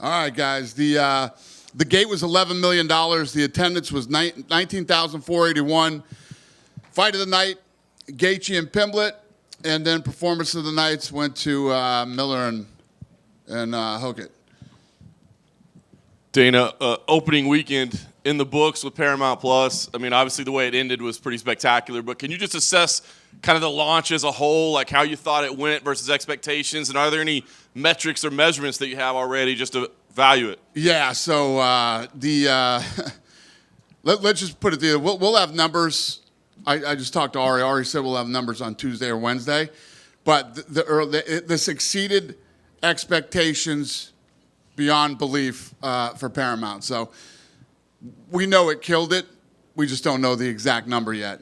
All right, guys. The gate was $11 million. The attendance was 19,481. Fight of the night, Gaethje and Pimblett. And then performance of the nights went to Miller and Hokett. Dana, opening weekend in the books with Paramount Plus. I mean, obviously the way it ended was pretty spectacular, but can you just assess kind of the launch as a whole, like how you thought it went versus expectations, and are there any metrics or measurements that you have already just to value it? Yeah, so let's just put it there. We'll have numbers. I just talked to Ari. Ari said we'll have numbers on Tuesday or Wednesday, but this exceeded expectations beyond belief for Paramount. So we know it killed it. We just don't know the exact number yet.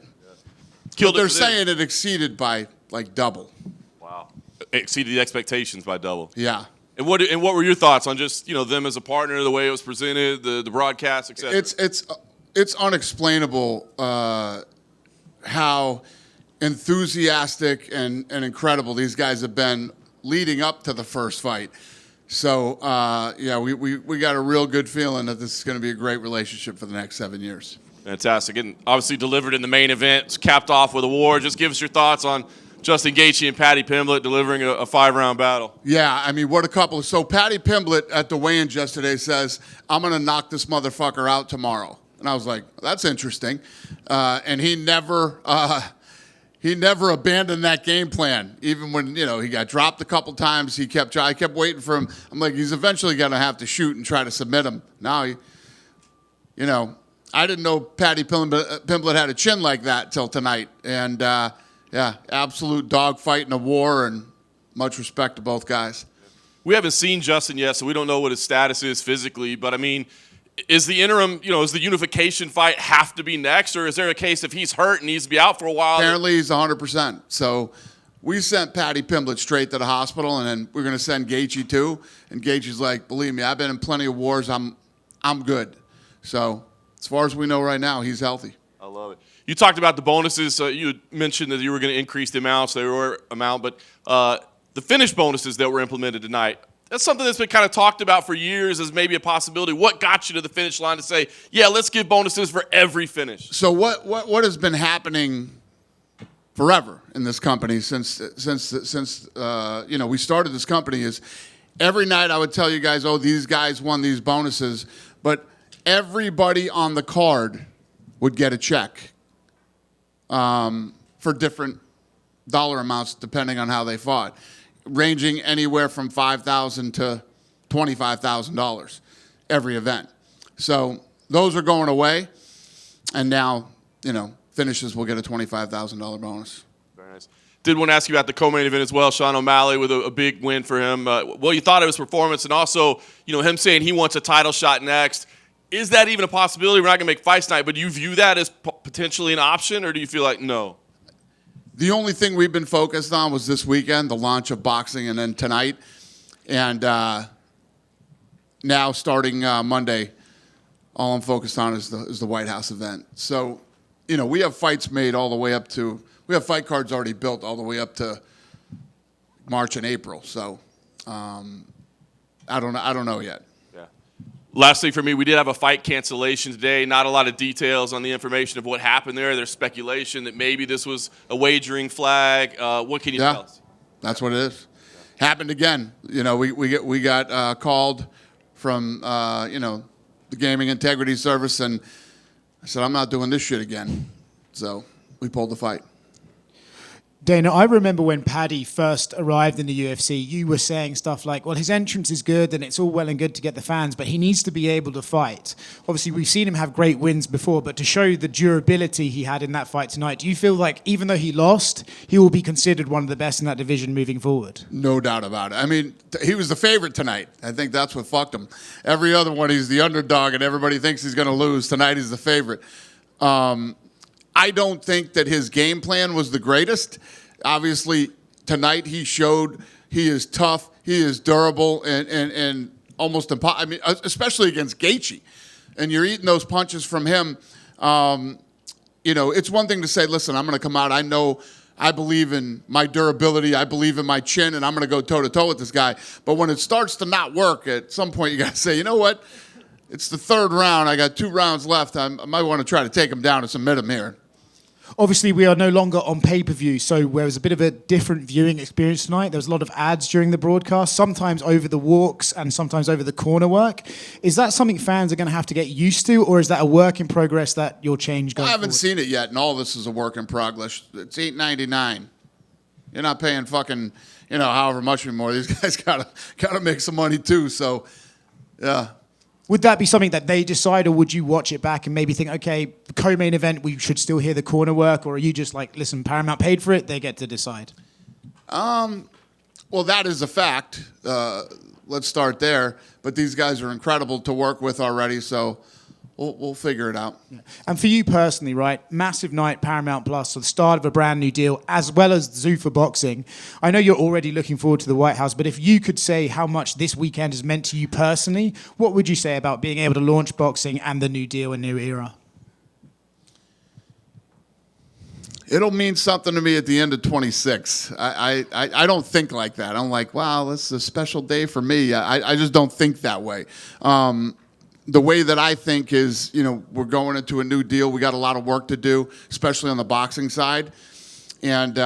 Killed but they're saying it exceeded by like double. Wow. Exceeded the expectations by double. Yeah. And what were your thoughts on just, them as a partner, the way it was presented, the broadcast, etc.? It's unexplainable how enthusiastic and incredible these guys have been leading up to the first fight. So, we got a real good feeling that this is going to be a great relationship for the next 7 years. Fantastic. And obviously delivered in the main event. It's capped off with a war. Just give us your thoughts on Justin Gaethje and Paddy Pimblett delivering a 5-round battle. Yeah, I mean, what a couple. So Paddy Pimblett at the weigh-in yesterday says, I'm going to knock this motherfucker out tomorrow. And I was like, that's interesting. And he never abandoned that game plan. Even when, he got dropped a couple times, I kept waiting for him. I'm like, he's eventually going to have to shoot and try to submit him. Now, I didn't know Paddy Pimblett had a chin like that till tonight. And, absolute dogfight in a war, and much respect to both guys. We haven't seen Justin yet, so we don't know what his status is physically. But, I mean, is the interim, is the unification fight have to be next? Or is there a case if he's hurt and needs to be out for a while? Apparently he's 100%. So we sent Paddy Pimblett straight to the hospital, and then we're going to send Gaethje too. And Gaethje's like, believe me, I've been in plenty of wars. I'm good. So as far as we know right now, he's healthy. I love it. You talked about the bonuses. You mentioned that you were going to increase the amounts. But the finish bonuses that were implemented tonight, that's something that's been kind of talked about for years as maybe a possibility. What got you to the finish line to say, yeah, let's give bonuses for every finish? So what has been happening forever in this company since we started this company is every night I would tell you guys, oh, these guys won these bonuses, but everybody on the card would get a check for different dollar amounts depending on how they fought, ranging anywhere from $5,000 to $25,000 every event. So those are going away, and now, finishes will get a $25,000 bonus. Very nice. Did want to ask you about the co-main event as well. Sean O'Malley with a big win for him. You thought of his performance, and also, him saying he wants a title shot next. Is that even a possibility? We're not going to make fights tonight, but do you view that as potentially an option, or do you feel like no? The only thing we've been focused on was this weekend, the launch of boxing, and then tonight. And now starting Monday, all I'm focused on is the White House event. So, we have fights made all the way up to – we have fight cards already built all the way up to March and April. So I don't know yet. Last thing for me, we did have a fight cancellation today. Not a lot of details on the information of what happened there. There's speculation that maybe this was a wagering flag. What can you tell us? That's what it is. Yeah. Happened again. We got called from the Gaming Integrity Service, and I said, I'm not doing this shit again. So we pulled the fight. Dana, I remember when Paddy first arrived in the UFC, you were saying stuff like, well, his entrance is good and it's all well and good to get the fans, but he needs to be able to fight. Obviously, we've seen him have great wins before, but to show the durability he had in that fight tonight, do you feel like even though he lost, he will be considered one of the best in that division moving forward? No doubt about it. I mean, he was the favorite tonight. I think that's what fucked him. Every other one, he's the underdog and everybody thinks he's going to lose. Tonight, he's the favorite. I don't think that his game plan was the greatest. Obviously, tonight he showed he is tough, he is durable, and almost impossible. I mean, especially against Gaethje. And you're eating those punches from him. It's one thing to say, listen, I'm going to come out. I know I believe in my durability. I believe in my chin, and I'm going to go toe-to-toe with this guy. But when it starts to not work, at some point you got to say, you know what? It's the third round. I got 2 rounds left. I might want to try to take him down and submit him here. Obviously, we are no longer on pay-per-view, so there was a bit of a different viewing experience tonight. There was a lot of ads during the broadcast, sometimes over the walks and sometimes over the corner work. Is that something fans are going to have to get used to, or is that a work in progress that you'll change going I haven't forward? seen it yet, and all this is a work in progress. It's $8.99. You're not paying fucking, however much anymore. These guys gotta make some money too. So, yeah. Would that be something that they decide, or would you watch it back and maybe think, okay, co-main event, we should still hear the corner work, or are you just like, listen, Paramount paid for it, they get to decide? Well, that is a fact. Let's start there. But these guys are incredible to work with already, so we'll figure it out. Yeah. And for you personally, right, massive night, Paramount Plus, so the start of a brand new deal, as well as Zuffa Boxing. I know you're already looking forward to the White House, but if you could say how much this weekend has meant to you personally, what would you say about being able to launch boxing and the new deal and new era? It'll mean something to me at the end of 26. I don't think like that. I'm like, wow, this is a special day for me. I just don't think that way. The way that I think is, we're going into a new deal. We got a lot of work to do, especially on the boxing side. And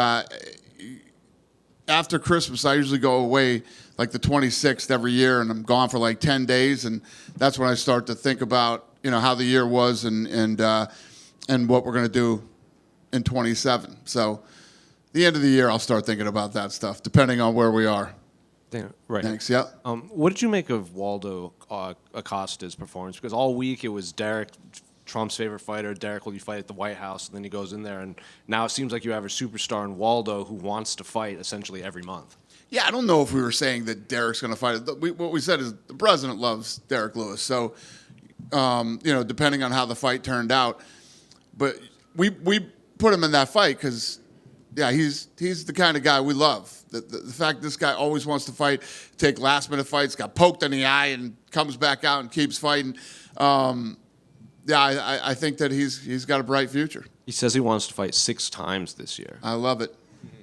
after Christmas, I usually go away like the 26th every year, and I'm gone for like 10 days. And that's when I start to think about, how the year was and what we're going to do in 27. So the end of the year, I'll start thinking about that stuff, depending on where we are. Right. Thanks, yeah. What did you make of Waldo Acosta's performance? Because all week it was Derek, Trump's favorite fighter. Derek, will you fight at the White House? And then he goes in there, and now it seems like you have a superstar in Waldo who wants to fight essentially every month. Yeah, I don't know if we were saying that Derek's going to fight. What we said is the president loves Derek Lewis. So, depending on how the fight turned out. But we put him in that fight because, yeah, he's the kind of guy we love. The fact this guy always wants to fight, take last-minute fights, got poked in the eye and comes back out and keeps fighting. I think that he's got a bright future. He says he wants to fight 6 times this year. I love it.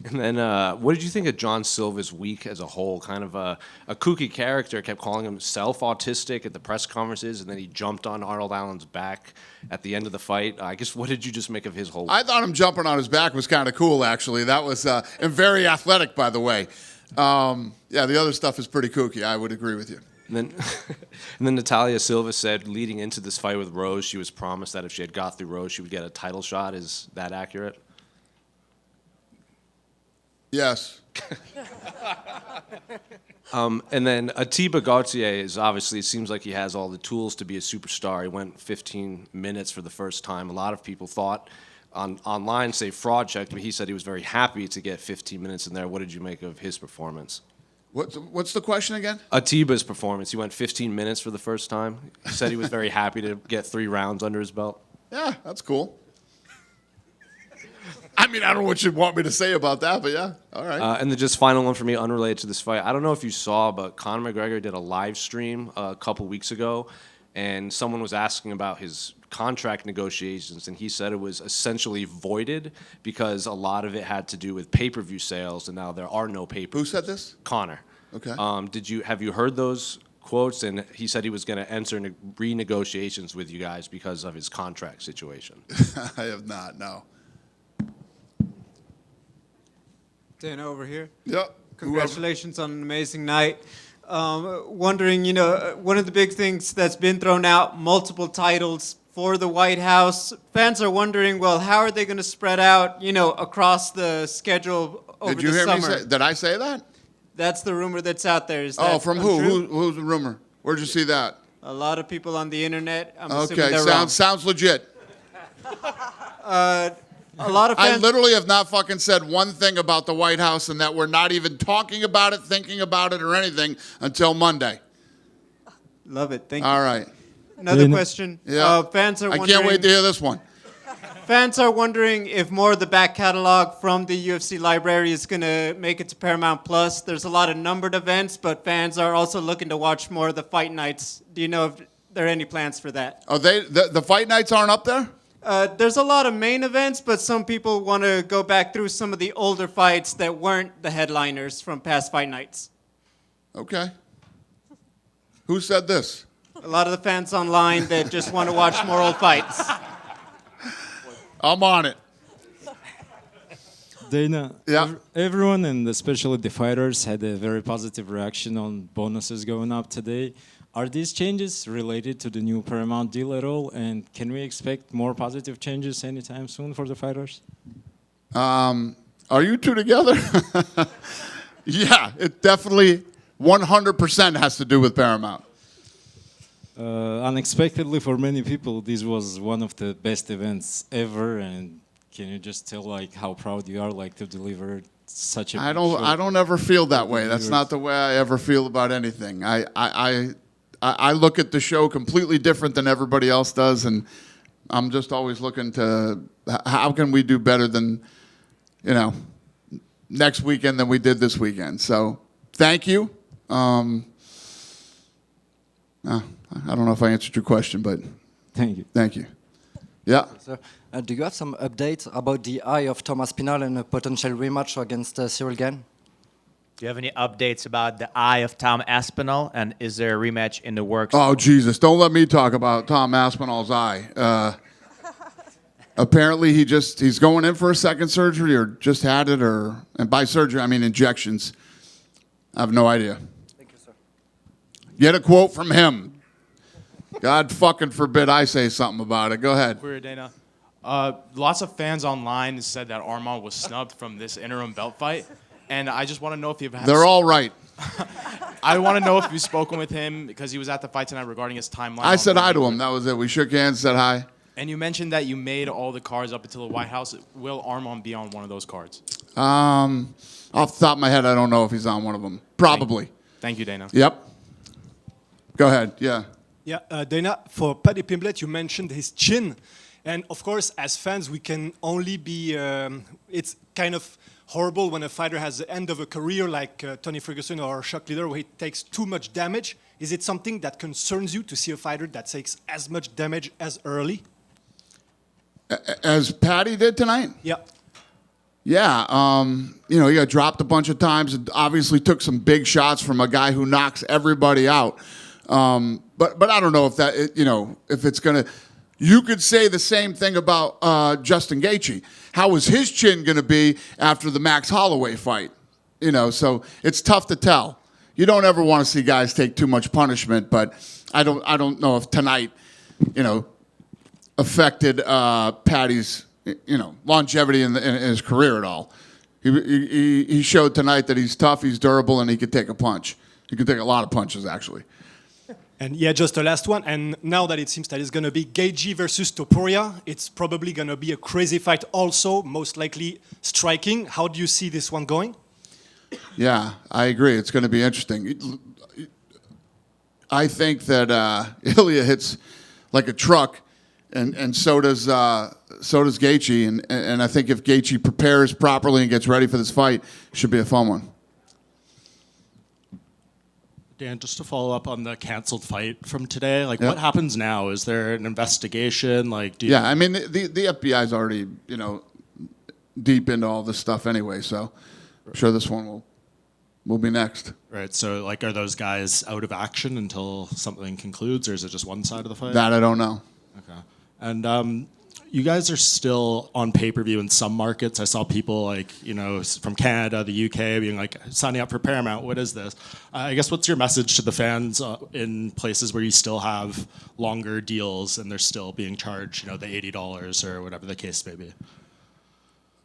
And then what did you think of John Silva's week as a whole? Kind of a kooky character, kept calling himself autistic at the press conferences, and then he jumped on Arnold Allen's back at the end of the fight. I guess, what did you just make of his whole week? I thought him jumping on his back was kind of cool, actually. That was and very athletic, by the way. The other stuff is pretty kooky. I would agree with you. And then Natalia Silva said leading into this fight with Rose, she was promised that if she had got through Rose, she would get a title shot. Is that accurate? Yes. And then Atiba Gauthier is obviously, it seems like he has all the tools to be a superstar. He went 15 minutes for the first time. A lot of people thought online, say fraud checked, but he said he was very happy to get 15 minutes in there. What did you make of his performance? What's the question again? Atiba's performance. He went 15 minutes for the first time. He said he was very happy to get 3 rounds under his belt. Yeah, that's cool. I mean, I don't know what you'd want me to say about that, but yeah, all right. And then just final one for me, unrelated to this fight. I don't know if you saw, but Conor McGregor did a live stream a couple weeks ago, and someone was asking about his contract negotiations, and he said it was essentially voided because a lot of it had to do with pay-per-view sales, and now there are no pay-per-views. Who said this? Conor. Okay. Have you heard those quotes? And he said he was going to enter renegotiations with you guys because of his contract situation. I have not, no. Dana over here. Yep. Congratulations on an amazing night. Wondering, one of the big things that's been thrown out, multiple titles for the White House. Fans are wondering, well, how are they going to spread out, across the schedule over Did you the hear summer? me say? Did I say that? That's the rumor that's out there. Is that From untrue? who? Who's the rumor? Where'd you see that? A lot of people on the internet. I'm assuming Okay, they're wrong. sounds legit. A lot of I fans. literally have not fucking said one thing about the White House, and that we're not even talking about it, thinking about it, or anything until Monday. Love it. Thank you. All right. Another question. Yeah. Fans are I wondering. can't wait to hear this one. Fans are wondering if more of the back catalog from the UFC library is going to make it to Paramount Plus. There's a lot of numbered events, but fans are also looking to watch more of the fight nights. Do you know if there are any plans for that? Oh, the fight nights aren't up there? There's a lot of main events, but some people want to go back through some of the older fights that weren't the headliners from past fight nights. Okay. Who said this? A lot of the fans online that just want to watch more old fights. I'm on it. Dana, Yeah. everyone and especially the fighters had a very positive reaction on bonuses going up today. Are these changes related to the new Paramount deal at all? And can we expect more positive changes anytime soon for the fighters? Are you two together? Yeah, it definitely 100% has to do with Paramount. Unexpectedly for many people, this was one of the best events ever. And can you just tell like how proud you are like to deliver such a I big show? don't. I don't ever feel that way. That's not the way I ever feel about anything. I look at the show completely different than everybody else does, and I'm just always looking to how can we do better than, next weekend than we did this weekend. So thank you. I don't know if I answered your question, but Thank you. thank you. Yeah. So, do you have some updates about the eye of Thomas Pinal and a potential rematch against Cyril Gane? Do you have any updates about the eye of Tom Aspinall, and is there a rematch in the works? Oh, Jesus. Don't let me talk about Tom Aspinall's eye. Apparently, he's going in for a second surgery or just had it, and by surgery, I mean injections. I have no idea. Thank you, sir. Get a quote from him. God fucking forbid I say something about it. Go ahead. Queer Dana. Lots of fans online said that Armand was snubbed from this interim belt fight, and I just want to know if you've had. They're all right. I want to know if you've spoken with him because he was at the fight tonight regarding his timeline. I said hi to him. That was it. We shook hands, said hi. And you mentioned that you made all the cards up until the White House. Will Armand be on one of those cards? Off the top of my head, I don't know if he's on one of them. Probably. Thank you, Dana. Yep. Go ahead. Yeah. Yeah, Dana, for Paddy Pimblett, you mentioned his chin. And of course, as fans, we can only be, it's kind of horrible when a fighter has the end of a career like Tony Ferguson or Chuck Liddell, where he takes too much damage. Is it something that concerns you to see a fighter that takes as much damage as early? As Patty did tonight? Yeah. Yeah, he got dropped a bunch of times. And obviously, took some big shots from a guy who knocks everybody out. But I don't know if that if it's gonna. You could say the same thing about Justin Gaethje. How was his chin gonna be after the Max Holloway fight? So it's tough to tell. You don't ever want to see guys take too much punishment, but I don't know if tonight, affected Patty's longevity in his career at all. He showed tonight that he's tough, he's durable, and he could take a punch. He could take a lot of punches, actually. And yeah, just the last one. And now that it seems that it's going to be Gaethje versus Topuria, it's probably going to be a crazy fight also, most likely striking. How do you see this one going? Yeah, I agree. It's going to be interesting. I think that Ilya hits like a truck, and so does Gaethje. And I think if Gaethje prepares properly and gets ready for this fight, it should be a fun one. Dan, just to follow up on the canceled fight from today, what happens now? Is there an investigation? I mean, the FBI's already, deep into all this stuff anyway, so I'm sure this one will be next. Right, so are those guys out of action until something concludes, or is it just one side of the fight? That I don't know. Okay. And you guys are still on pay-per-view in some markets. I saw people from Canada, the UK, being signing up for Paramount. What is this? I guess what's your message to the fans in places where you still have longer deals and they're still being charged, the $80 or whatever the case may be?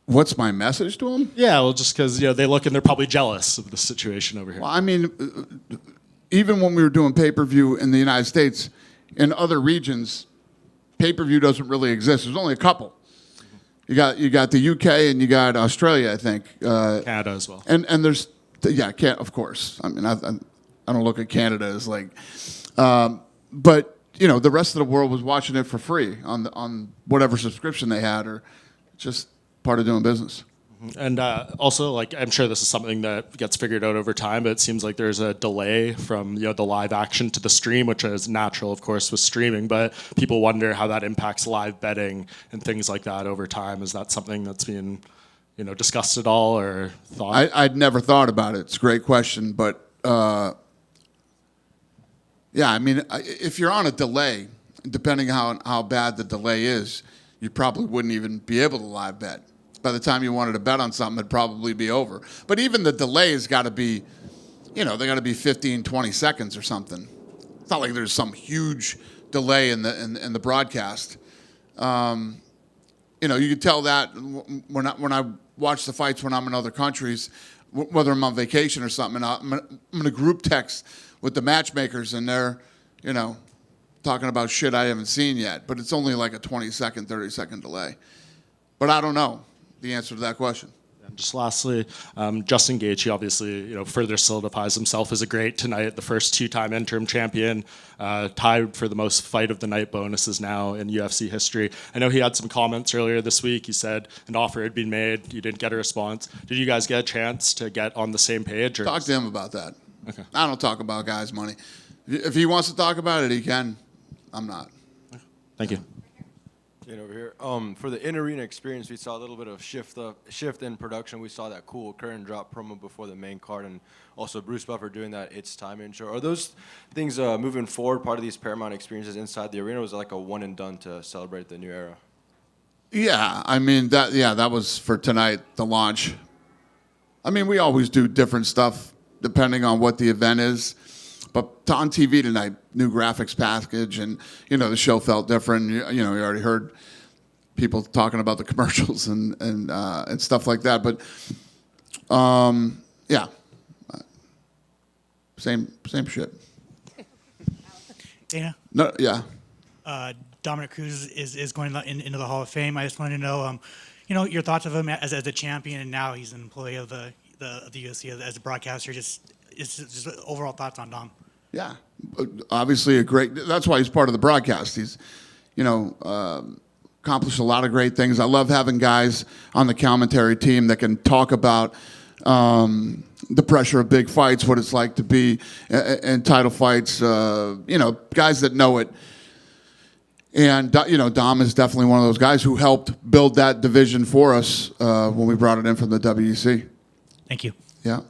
What's my message to them? Yeah, well, just because they look and they're probably jealous of the situation over here. Well, I mean, even when we were doing pay-per-view in the United States, in other regions, pay-per-view doesn't really exist. There's only a couple. You got the UK and you got Australia, I think. Canada as well. And there's of course. I mean, I don't look at Canada as but the rest of the world was watching it for free on whatever subscription they had, or just part of doing business. And also, like, I'm sure this is something that gets figured out over time, but it seems like there's a delay from the live action to the stream, which is natural, of course, with streaming. But people wonder how that impacts live betting and things like that over time. Is that something that's being, discussed at all or thought? I'd never thought about it. It's a great question, but yeah, I mean, if you're on a delay, depending how bad the delay is, you probably wouldn't even be able to live bet. By the time you wanted to bet on something, it'd probably be over. But even the delay has got to be, they got to be 15, 20 seconds or something. It's not like there's some huge delay in the broadcast. You could tell that when I watch the fights when I'm in other countries, whether I'm on vacation or something, and I'm in a group text with the matchmakers, and they're, talking about shit I haven't seen yet. But it's only like a 20-second, 30-second delay. But I don't know the answer to that question. And just lastly, Justin Gaethje obviously, further solidifies himself as a great tonight, the first two-time interim champion, tied for the most fight of the night bonuses now in UFC history. I know he had some comments earlier this week. He said an offer had been made. You didn't get a response. Did you guys get a chance to get on the same page? Or? Talk to him about that. Okay. I don't talk about guys' money. If he wants to talk about it, he can. I'm not. Thank you. Over here. For the in-arena experience, we saw a little bit of shift in production. We saw that cool curtain drop promo before the main card, and also Bruce Buffer doing that "It's Time" intro. Are those things moving forward part of these Paramount experiences inside the arena? Or was it like a one and done to celebrate the new era? Yeah, I mean that was for tonight, the launch. I mean, we always do different stuff depending on what the event is. But on TV tonight, new graphics package, and the show felt different. You already heard people talking about the commercials and stuff like that. But yeah, same shit. Dana? No, yeah. Dominic Cruz is going into the Hall of Fame. I just wanted to know, your thoughts of him as a champion, and now he's an employee of the UFC as a broadcaster. Just overall thoughts on Dom. Yeah, obviously that's why he's part of the broadcast. He's, accomplished a lot of great things. I love having guys on the commentary team that can talk about the pressure of big fights, what it's like to be in title fights, guys that know it. And, Dom is definitely one of those guys who helped build that division for us when we brought it in from the WEC. Thank you. Yeah.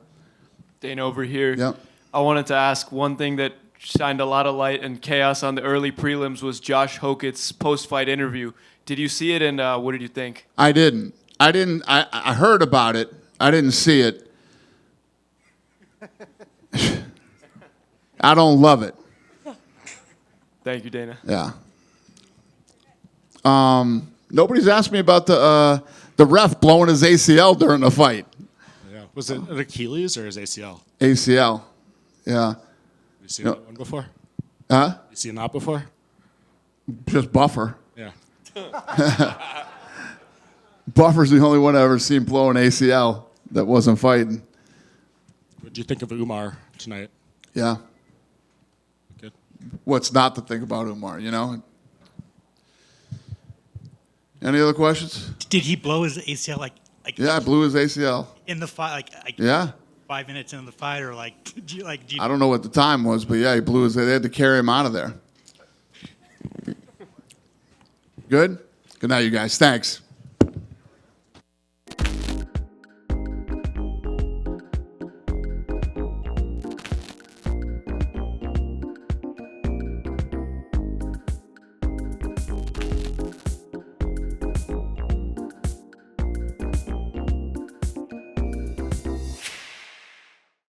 Dana over here. Yeah. I wanted to ask one thing that shined a lot of light and chaos on the early prelims was Josh Hokett's post-fight interview. Did you see it, and what did you think? I didn't. I heard about it. I didn't see it. I don't love it. Thank you, Dana. Yeah. Nobody's asked me about the ref blowing his ACL during the fight. Yeah. Was it an Achilles or his ACL? ACL. Yeah. Have you seen that one before? Huh? You seen that before? Just Buffer. Yeah. Buffer's the only one I've ever seen blow an ACL that wasn't fighting. What did you think of Umar tonight? Yeah. Good. What's not to think about Umar, Any other questions? Did he blow his ACL Yeah, I blew his ACL. in the fight? Yeah. 5 minutes into the fight, or I don't know what the time was, but yeah, he blew his. They had to carry him out of there. Good? Good night, you guys. Thanks.